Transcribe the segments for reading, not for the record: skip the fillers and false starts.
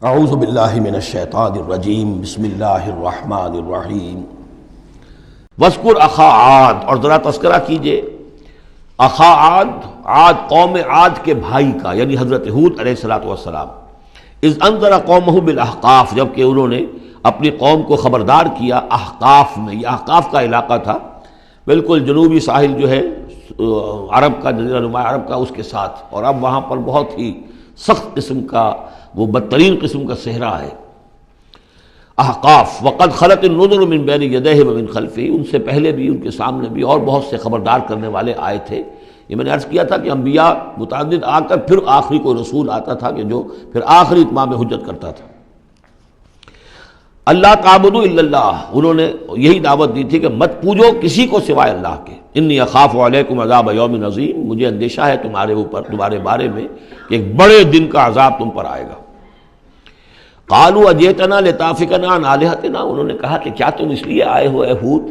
اعوذ باللہ من الشیطان الرجیم بسم اللہ الرحمن الرحیم وَاذْكُرْ أَخَا عَاد، اور ذرا تذکرہ کیجئے اخا عاد قوم عاد کے بھائی کا، یعنی حضرت ہود علیہ السلام، اذ انذر قومہ بالاحقاف، جبکہ انہوں نے اپنی قوم کو خبردار کیا احقاف میں۔ یہ احقاف کا علاقہ تھا، بالکل جنوبی ساحل جو ہے عرب کا، جزیرہ نما عرب کا، اس کے ساتھ، اور اب وہاں پر بہت ہی سخت قسم کا، وہ بدترین قسم کا صحرا ہے احقاف۔ وقد خلت النذر من بین یدیہ ومن خلفہ، ان سے پہلے بھی، ان کے سامنے بھی اور بہت سے خبردار کرنے والے آئے تھے۔ یہ میں نے عرض کیا تھا کہ انبیاء متعدد آ کر پھر آخری کوئی رسول آتا تھا کہ جو پھر آخری اتمام حجت کرتا تھا۔ اللہ تعبدوا الا اللہ، انہوں نے یہی دعوت دی تھی کہ مت پوجو کسی کو سوائے اللہ کے۔ انی اخاف علیکم عذاب یوم عظیم، مجھے اندیشہ ہے تمہارے اوپر، تمہارے بارے میں کہ ایک بڑے دن کا عذاب تم پر آئے گا۔ قالوا اجئتنا لتافکنا عن آلہتنا، انہوں نے کہا کہ کیا تم اس لیے آئے ہو اے ہود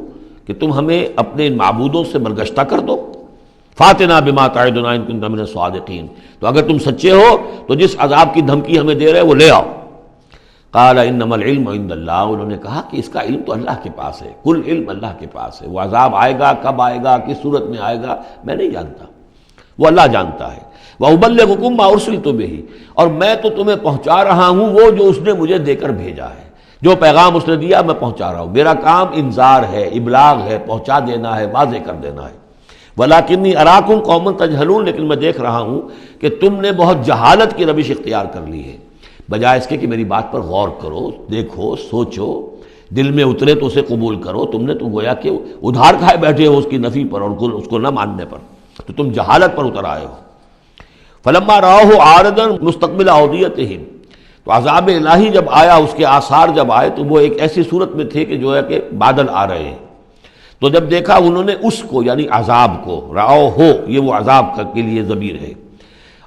کہ تم ہمیں اپنے معبودوں سے برگشتہ کر دو؟ فاتنا بما تعدنا ان کنت من الصادقین، تو اگر تم سچے ہو تو جس عذاب کی دھمکی ہمیں دے رہے وہ لے آؤ۔ قال انما العلم عند اللہ، انہوں نے کہا کہ اس کا علم تو اللہ کے پاس ہے، کل علم اللہ کے پاس ہے، وہ عذاب آئے گا، کب آئے گا، کس صورت میں آئے گا، میں نہیں جانتا، وہ اللہ جانتا ہے۔ وَأُبَلِّغُكُم مَّا أُرْسِلْتُ بِهِ، اور میں تو تمہیں پہنچا رہا ہوں وہ جو اس نے مجھے دے کر بھیجا ہے، جو پیغام اس نے دیا میں پہنچا رہا ہوں، میرا کام انذار ہے، ابلاغ ہے، پہنچا دینا ہے، واضح کر دینا ہے۔ وَلَٰكِنِّي أَرَاكُمْ قَوْمًا تَجْهَلُونَ، لیکن میں دیکھ رہا ہوں کہ تم نے بہت جہالت کی روش اختیار کر لی ہے، بجائے اس کے کہ میری بات پر غور کرو، دیکھو، سوچو، دل میں اترے تو اسے قبول کرو۔ تم نے تو گویا کہ ادھار کھائے بیٹھے ہو اس کی نفی پر اور اس کو نہ ماننے پر، تو تم جہالت پر اتر آئے ہو۔ فلما رأوه عارضا مستقبل اودیتہم، تو عذاب الہی جب آیا، اس کے آثار جب آئے تو وہ ایک ایسی صورت میں تھے کہ جو ہے کہ بادل آ رہے ہیں، تو جب دیکھا انہوں نے اس کو، یعنی عذاب کو، رأوه، یہ وہ عذاب کے لیے ضمیر ہے،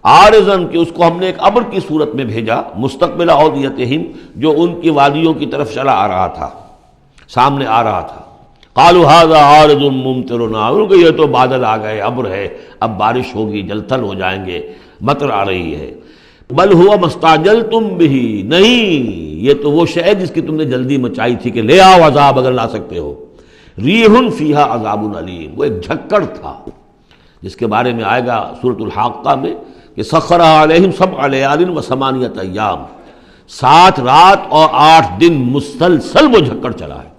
عارضاً کہ اس کو ہم نے ایک ابر کی صورت میں بھیجا، مستقبل اودیتہم، جو ان کی وادیوں کی طرف چلا آ رہا تھا، سامنے آ رہا تھا۔ قالوا هذا عارض ممطرنا، ان کو یہ تو بادل آ گئے، ابر ہے، اب بارش ہوگی، جل تھل ہو جائیں گے، مطر آ رہی ہے۔ بل هو ما استعجلتم به، نہیں، یہ تو وہ شے جس کی تم نے جلدی مچائی تھی کہ لے آؤ عذاب اگر لا سکتے ہو۔ ریح فیہا عذاب علیم، وہ ایک جھکڑ تھا جس کے بارے میں آئے گا سورۃ الحاقہ میں کہ سخرھا علیہم سبع لیال وثمانیۃ ایام، 7 رات اور 8 دن مسلسل وہ جھکڑ چلا ہے۔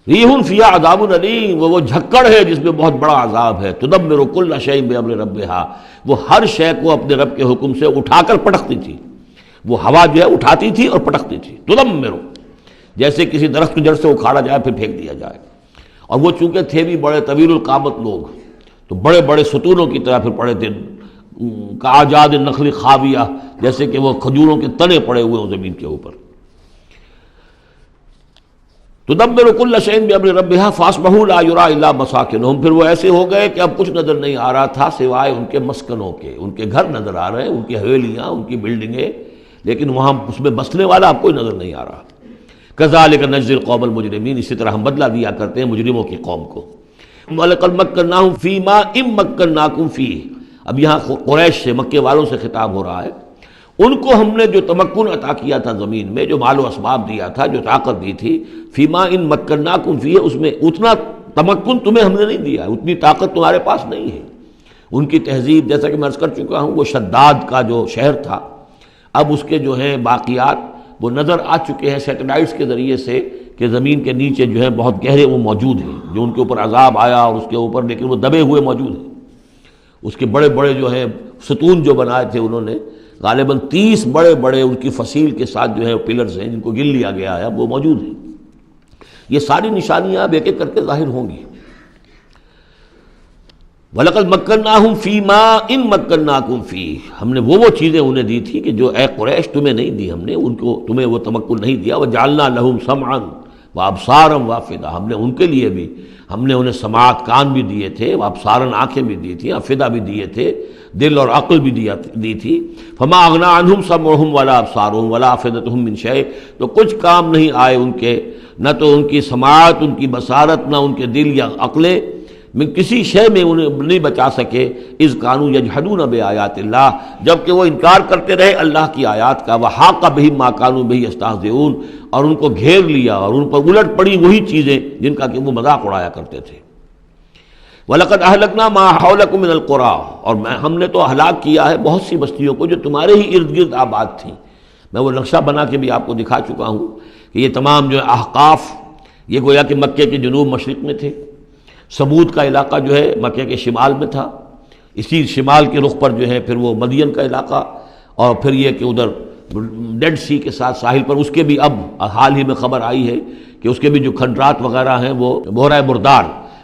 ریح فیہا عذاب علیم، وہ جھکڑ ہے جس میں بہت بڑا عذاب ہے۔ تدمر کل شیء بامر ربھا، وہ ہر شے کو اپنے رب کے حکم سے اٹھا کر پٹکتی تھی، وہ ہوا جو ہے اٹھاتی تھی اور پٹکتی تھی۔ تدمر، جیسے کسی درخت کی جڑ سے اکھاڑا جائے پھر پھینک دیا جائے، اور وہ چونکہ تھے بھی بڑے طویل القامت لوگ، تو بڑے بڑے ستونوں کی طرح پھر پڑے تھے، کاجاد النخل خاویہ، جیسے کہ وہ کھجوروں کے تنے پڑے ہوئے ہوں زمین کے اوپر۔ تدبر کل شیء بامر ربھا فاصبحوا لا یری الا مساکنہم، پھر وہ ایسے ہو گئے کہ اب کچھ نظر نہیں آ رہا تھا سوائے ان کے مسکنوں کے، ان کے گھر نظر آ رہے ہیں، ان کی حویلیاں، ان کی بلڈنگیں، لیکن وہاں اس میں بسنے والا اب کوئی نظر نہیں آ رہا۔ کذالک نجزی القوم المجرمین، اسی طرح ہم بدلہ دیا کرتے ہیں مجرموں کی قوم کو۔ وَلَقَدْ مَكَّنَّاهُمْ فِي مَاءٍ مَكَّنَّاكُمْ فِيهِ، اب یہاں قریش سے، مکے والوں سے خطاب ہو رہا ہے، ان کو ہم نے جو تمکن عطا کیا تھا زمین میں، جو مال و اسباب دیا تھا، جو طاقت دی تھی، فی ماء مکناکم فیہ، اس میں اتنا تمکن تمہیں ہم نے نہیں دیا، اتنی طاقت تمہارے پاس نہیں ہے۔ ان کی تہذیب، جیسا کہ میں عرض کر چکا ہوں، وہ شداد کا جو شہر تھا، اب اس کے جو ہیں باقیات وہ نظر آ چکے ہیں سیٹلائٹس کے ذریعے سے کہ زمین کے نیچے جو ہے بہت گہرے وہ موجود ہیں، جو ان کے اوپر عذاب آیا اور اس کے اوپر، لیکن وہ دبے ہوئے موجود ہیں۔ اس کے بڑے بڑے جو ہیں ستون جو بنائے تھے انہوں نے، غالباً 30 بڑے بڑے ان کی فصیل کے ساتھ جو ہے پلرز ہیں جن کو گن لیا گیا ہے، اب وہ موجود ہیں۔ یہ ساری نشانیاں اب ایک ایک کر کے ظاہر ہوں گی۔ وَلَقَدْ مَكَّنَّاهُمْ فِي مَاءٍ مَكَّنَّاكُمْ فِيهِ، ہم نے وہ چیزیں انہیں دی تھی کہ جو اے قریش تمہیں نہیں دی، ہم نے ان کو، تمہیں وہ تمکن نہیں دیا۔ وَجَعَلْنَا لَهُمْ سَمْعًا وَأَبْصَارًا وَأَفْئِدَةً، ہم نے ان کے لیے بھی، ہم نے انہیں سماعت کان بھی دیے تھے، وَأَبْصَارًا آنکھیں بھی دی تھیں، افئدہ بھی دیے تھے، دل اور عقل بھی دی تھی۔ فما اغنی عنہم سمعہم ولا ابصارہم ولا افئدتہم من شیء، تو کچھ کام نہیں آئے ان کے، نہ تو ان کی سماعت، ان کی بصارت، نہ ان کے دل یا عقلیں، میں کسی شے میں انہیں نہیں بچا سکے، اذ کانوا یجحدون بآیات اللہ، جبکہ وہ انکار کرتے رہے اللہ کی آیات کا، وحاق بہم ما کانوا بہ یستہزئون، اور ان کو گھیر لیا اور ان پر الٹ پڑی وہی چیزیں جن کا کہ وہ مذاق اڑایا کرتے تھے۔ وَلَقَدْ أَهْلَكْنَا مَا حَوْلَكُم مِّنَ الْقُرَىٰ، اور ہم نے تو ہلاک کیا ہے بہت سی بستیوں کو جو تمہارے ہی ارد گرد آباد تھیں۔ میں وہ نقشہ بنا کے بھی آپ کو دکھا چکا ہوں کہ یہ تمام جو احقاف یہ گویا کہ مکے کے جنوب مشرق میں تھے، سمود کا علاقہ جو ہے مکے کے شمال میں تھا، اسی شمال کے رخ پر جو ہے پھر وہ مدین کا علاقہ، اور پھر یہ کہ ادھر ڈیڈ سی کے ساتھ ساحل پر اس کے بھی اب حال ہی میں خبر آئی ہے کہ اس کے بھی جو کھنڈرات وغیرہ ہیں وہ بحیرہ بردار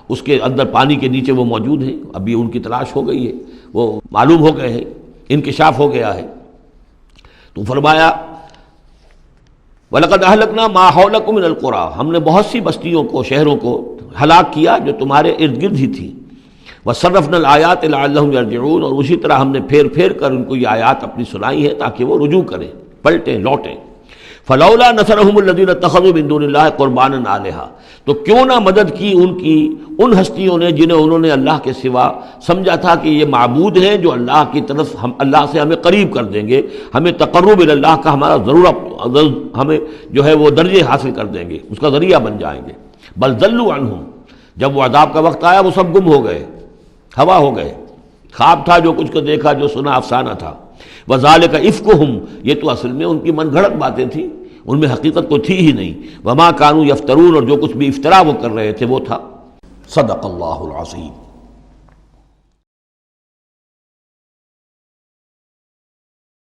اس کے اندر پانی کے نیچے وہ موجود ہیں، ابھی ان کی تلاش ہو گئی ہے، وہ معلوم ہو گئے ہیں، انکشاف ہو گیا ہے۔ تو فرمایا وَلَقَدْ أَهْلَكْنَا مَا حَوْلَكُم مِّنَ الْقُرَىٰ، ہم نے بہت سی بستیوں کو، شہروں کو ہلاک کیا جو تمہارے ارد گرد ہی تھی۔ وَصَرَّفْنَا الْآيَاتِ لَعَلَّهُمْ يَرْجِعُونَ، اور اسی طرح ہم نے پھیر پھیر کر ان کو یہ آیات اپنی سنائی ہے تاکہ وہ رجوع کریں، پلٹیں، لوٹیں۔ فَلَوْلَا نَصَرَهُمُ الَّذِينَ اتَّخَذُوا مِن دُونِ اللَّهِ قُرْبَانًا آلِهَةً، تو کیوں نہ مدد کی ان کی ان ہستیوں نے جنہیں انہوں نے اللہ کے سوا سمجھا تھا کہ یہ معبود ہیں جو اللہ کی طرف ہم اللہ سے ہمیں قریب کر دیں گے، ہمیں تقرب الی اللہ کا ہمارا ضرورت ہمیں جو ہے وہ درجے حاصل کر دیں گے، اس کا ذریعہ بن جائیں گے۔ بل ضلوا عنہم، جب وہ عذاب کا وقت آیا وہ سب گم ہو گئے، ہوا ہو گئے، خواب تھا جو کچھ کو دیکھا، جو سنا افسانہ تھا۔ وذالک افکہم، یہ تو اصل میں ان کی من گھڑت باتیں تھیں، ان میں حقیقت تو تھی ہی نہیں۔ وما کانوا یفترون، اور جو کچھ بھی افطرا وہ کر رہے تھے وہ تھا۔ صدق اللہ العظیم۔